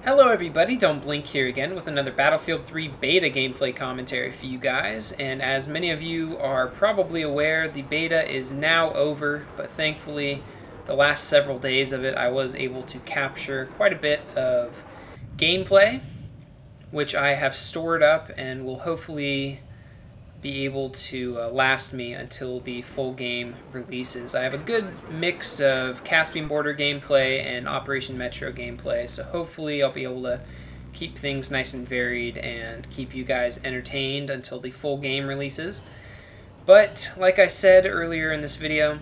Hello everybody, Don't Blink here again with another Battlefield 3 beta gameplay commentary for you guys, and as many of you are probably aware, the beta is now over, but thankfully the last several days of it I was able to capture quite a bit of gameplay, which I have stored up and will hopefully be able to last me until the full game releases. I have a good mix of Caspian Border gameplay and Operation Metro gameplay, so hopefully I'll be able to keep things nice and varied and keep you guys entertained until the full game releases. But like I said earlier in this video,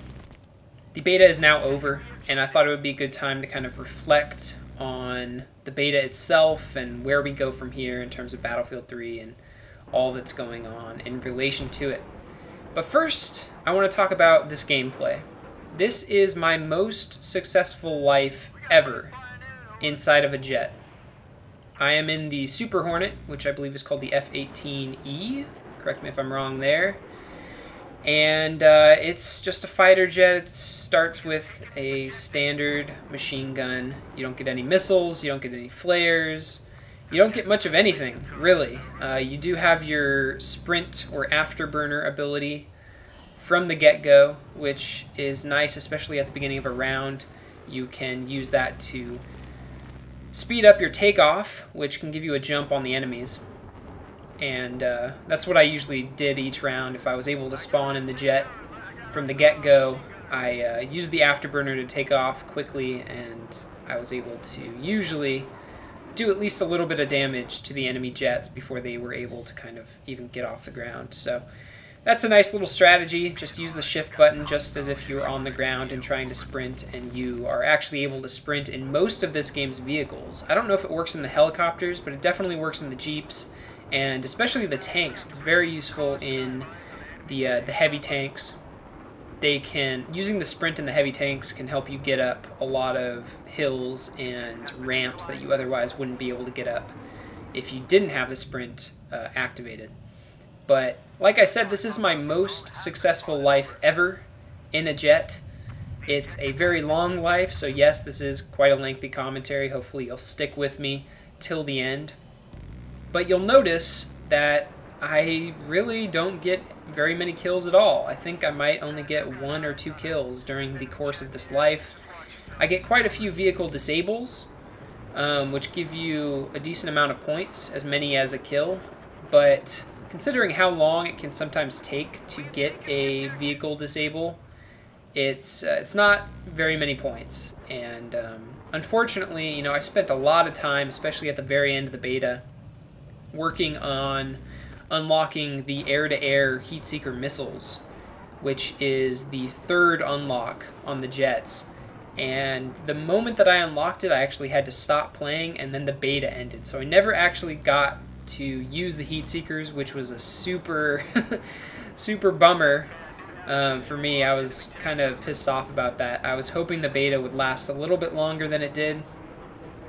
the beta is now over, and I thought it would be a good time to kind of reflect on the beta itself and where we go from here in terms of Battlefield 3 and all that's going on in relation to it. But first, I want to talk about this gameplay. This is my most successful life ever inside of a jet. I am in the Super Hornet, which I believe is called the F-18E. Correct me if I'm wrong there. And it's just a fighter jet. It starts with a standard machine gun. You don't get any missiles, you don't get any flares. You don't get much of anything, really. You do have your sprint or afterburner ability from the get-go, which is nice, especially at the beginning of a round. You can use that to speed up your takeoff, which can give you a jump on the enemies. And that's what I usually did each round. If I was able to spawn in the jet from the get-go, I used the afterburner to take off quickly, and I was able to usually do at least a little bit of damage to the enemy jets before they were able to kind of even get off the ground. So that's a nice little strategy. Just use the shift button just as if you were on the ground and trying to sprint, and you are actually able to sprint in most of this game's vehicles. I don't know if it works in the helicopters, but it definitely works in the jeeps and especially the tanks. It's very useful in the heavy tanks. Using the sprint in the heavy tanks can help you get up a lot of hills and ramps that you otherwise wouldn't be able to get up if you didn't have the sprint activated. But like I said, this is my most successful life ever in a jet. It's a very long life, so yes, this is quite a lengthy commentary. Hopefully you'll stick with me till the end. But you'll notice that I really don't get very many kills at all. I think I might only get 1 or 2 kills during the course of this life. I get quite a few vehicle disables, which give you a decent amount of points, as many as a kill. But considering how long it can sometimes take to get a vehicle disable, it's not very many points. And unfortunately, you know, I spent a lot of time, especially at the very end of the beta, working on unlocking the air-to-air heat-seeker missiles, which is the third unlock on the jets. And the moment that I unlocked it, I actually had to stop playing, and then the beta ended. So I never actually got to use the heat-seekers, which was a super, super bummer for me. I was kind of pissed off about that. I was hoping the beta would last a little bit longer than it did,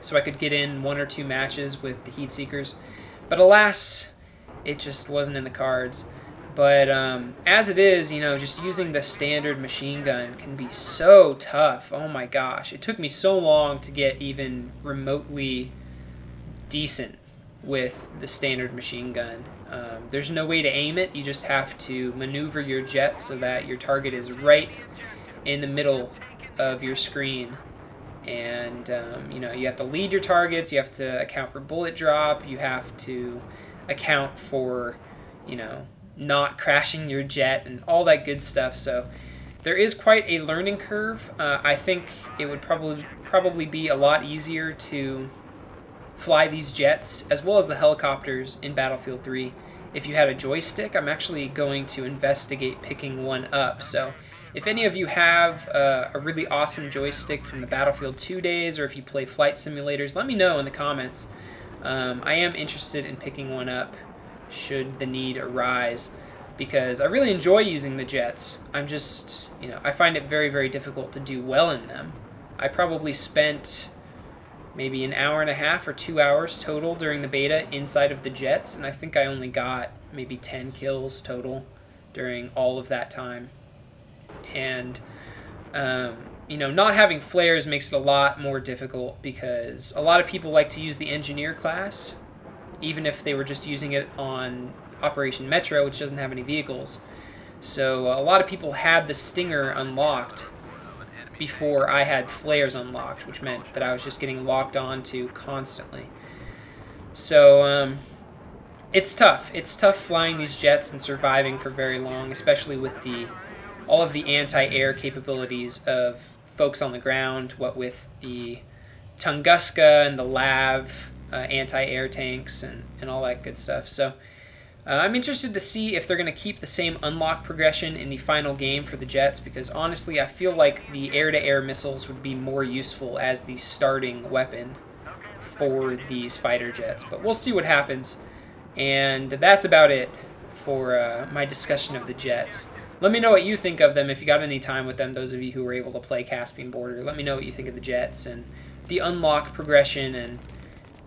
so I could get in 1 or 2 matches with the heat-seekers. But alas, it just wasn't in the cards. But as it is, you know, just using the standard machine gun can be so tough. Oh my gosh, it took me so long to get even remotely decent with the standard machine gun. There's no way to aim it. You just have to maneuver your jet so that your target is right in the middle of your screen. And you know, you have to lead your targets, you have to account for bullet drop, you have to account for, you know, not crashing your jet and all that good stuff. So there is quite a learning curve. I think it would probably be a lot easier to fly these jets as well as the helicopters in Battlefield 3 if you had a joystick. I'm actually going to investigate picking one up. So if any of you have a really awesome joystick from the Battlefield 2 days, or if you play flight simulators, let me know in the comments. I am interested in picking one up should the need arise, because I really enjoy using the jets. I'm just, you know, I find it very, very difficult to do well in them. I probably spent maybe an hour and a half or 2 hours total during the beta inside of the jets, and I think I only got maybe 10 kills total during all of that time. And not having flares makes it a lot more difficult because a lot of people like to use the engineer class, even if they were just using it on Operation Metro, which doesn't have any vehicles. So a lot of people had the Stinger unlocked before I had flares unlocked, which meant that I was just getting locked onto constantly. So it's tough. It's tough flying these jets and surviving for very long, especially with all of the anti-air capabilities of folks on the ground, what with the Tunguska and the Lav anti-air tanks and all that good stuff. So I'm interested to see if they're going to keep the same unlock progression in the final game for the jets, because honestly I feel like the air-to-air missiles would be more useful as the starting weapon for these fighter jets. But we'll see what happens. And that's about it for my discussion of the jets. Let me know what you think of them if you got any time with them, those of you who were able to play Caspian Border. Let me know what you think of the jets and the unlock progression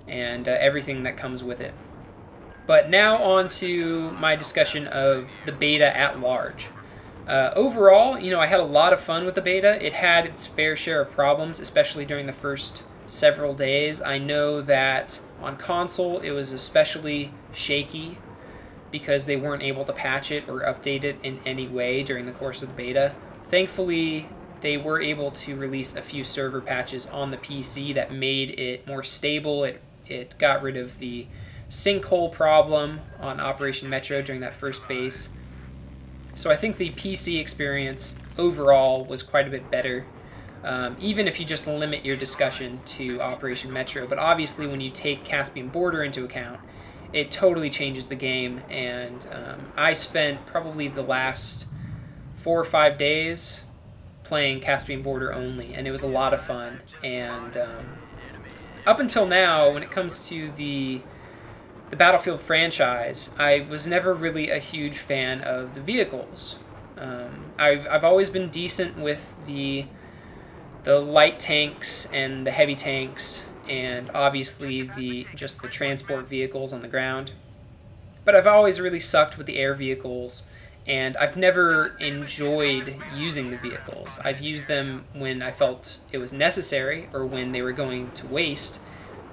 and everything that comes with it. But now on to my discussion of the beta at large. Overall, I had a lot of fun with the beta. It had its fair share of problems, especially during the first several days. I know that on console it was especially shaky because they weren't able to patch it or update it in any way during the course of the beta. Thankfully, they were able to release a few server patches on the PC that made it more stable. It got rid of the sinkhole problem on Operation Metro during that first base. So I think the PC experience overall was quite a bit better, even if you just limit your discussion to Operation Metro. But obviously when you take Caspian Border into account, it totally changes the game, and I spent probably the last 4 or 5 days playing Caspian Border only, and it was a lot of fun. And up until now, when it comes to the Battlefield franchise, I was never really a huge fan of the vehicles. I've always been decent with the light tanks and the heavy tanks, and obviously just the transport vehicles on the ground. But I've always really sucked with the air vehicles, and I've never enjoyed using the vehicles. I've used them when I felt it was necessary or when they were going to waste,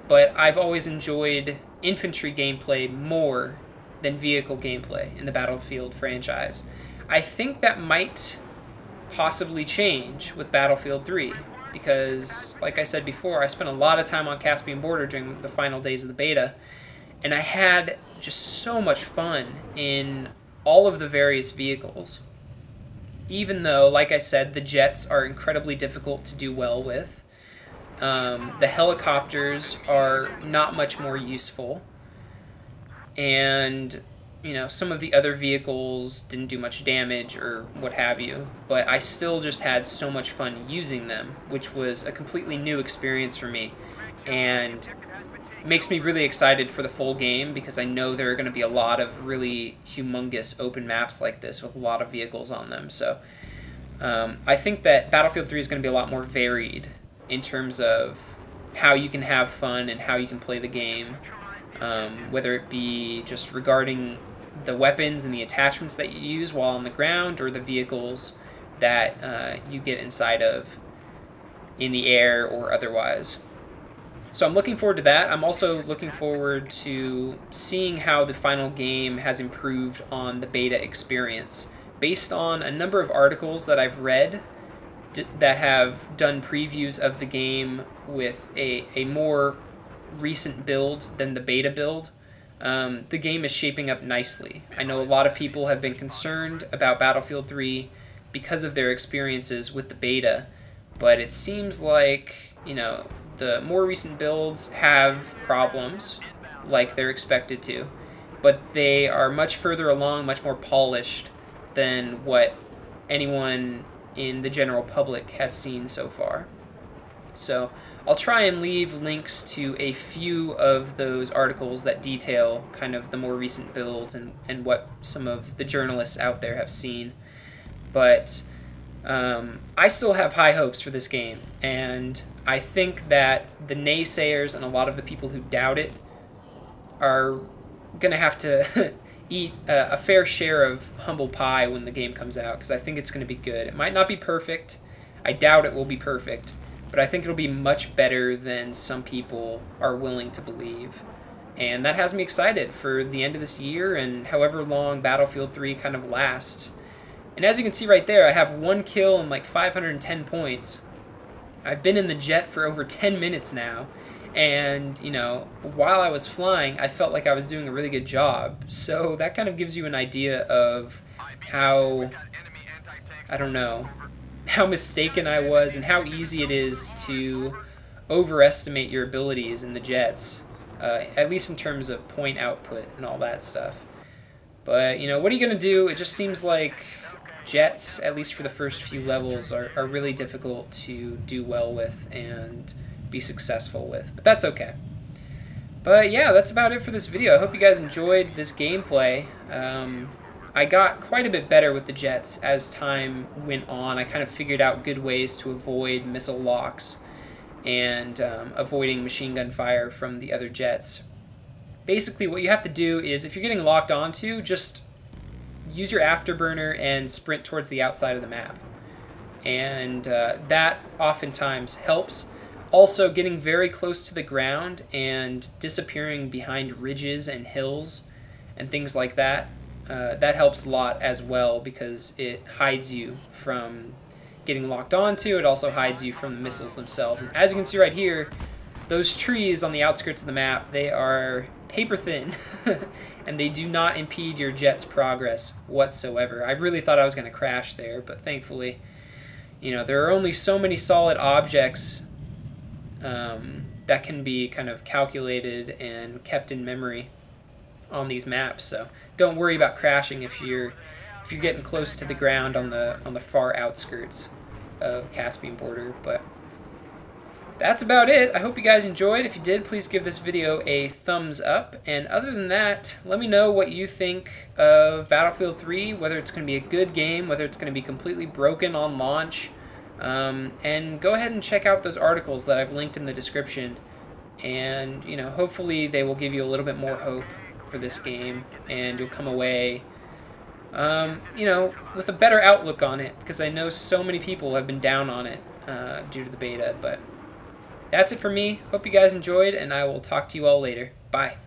but I've always enjoyed infantry gameplay more than vehicle gameplay in the Battlefield franchise. I think that might possibly change with Battlefield 3, because, like I said before, I spent a lot of time on Caspian Border during the final days of the beta, and I had just so much fun in all of the various vehicles. Even though, like I said, the jets are incredibly difficult to do well with. The helicopters are not much more useful, and some of the other vehicles didn't do much damage or what have you, but I still just had so much fun using them, which was a completely new experience for me, and makes me really excited for the full game, because I know there are going to be a lot of really humongous open maps like this with a lot of vehicles on them. So I think that Battlefield 3 is going to be a lot more varied in terms of how you can have fun and how you can play the game, whether it be just regarding the weapons and the attachments that you use while on the ground, or the vehicles that you get inside of in the air or otherwise. So I'm looking forward to that. I'm also looking forward to seeing how the final game has improved on the beta experience. Based on a number of articles that I've read that have done previews of the game with a more recent build than the beta build, the game is shaping up nicely. I know a lot of people have been concerned about Battlefield 3 because of their experiences with the beta, but it seems like, the more recent builds have problems, like they're expected to, but they are much further along, much more polished than what anyone in the general public has seen so far. So I'll try and leave links to a few of those articles that detail kind of the more recent builds and what some of the journalists out there have seen. But I still have high hopes for this game, and I think that the naysayers and a lot of the people who doubt it are going to have to eat a fair share of humble pie when the game comes out, because I think it's going to be good. It might not be perfect. I doubt it will be perfect, but I think it'll be much better than some people are willing to believe. And that has me excited for the end of this year and however long Battlefield 3 kind of lasts. And as you can see right there, I have 1 kill and like 510 points. I've been in the jet for over 10 minutes now. And, you know, while I was flying, I felt like I was doing a really good job. So that kind of gives you an idea of how, I don't know, how mistaken I was and how easy it is to overestimate your abilities in the jets, at least in terms of point output and all that stuff. But, you know, what are you going to do? It just seems like jets, at least for the first few levels, are really difficult to do well with and be successful with, but that's okay. But yeah, that's about it for this video. I hope you guys enjoyed this gameplay. I got quite a bit better with the jets as time went on. I kind of figured out good ways to avoid missile locks and avoiding machine gun fire from the other jets. Basically, what you have to do is, if you're getting locked onto, just use your afterburner and sprint towards the outside of the map. And that oftentimes helps. Also, getting very close to the ground and disappearing behind ridges and hills and things like that, that helps a lot as well because it hides you from getting locked onto. It also hides you from the missiles themselves. And as you can see right here, those trees on the outskirts of the map, they are paper thin and they do not impede your jet's progress whatsoever. I really thought I was going to crash there, but thankfully, you know, there are only so many solid objects that can be kind of calculated and kept in memory on these maps. So don't worry about crashing if you're getting close to the ground on the far outskirts of Caspian border. But that's about it. I hope you guys enjoyed. If you did, please give this video a thumbs up. And other than that, let me know what you think of Battlefield 3, whether it's going to be a good game, whether it's going to be completely broken on launch. And go ahead and check out those articles that I've linked in the description. And, you know, hopefully they will give you a little bit more hope for this game. And you'll come away, you know, with a better outlook on it. Because I know so many people have been down on it due to the beta. But that's it for me. Hope you guys enjoyed, and I will talk to you all later. Bye.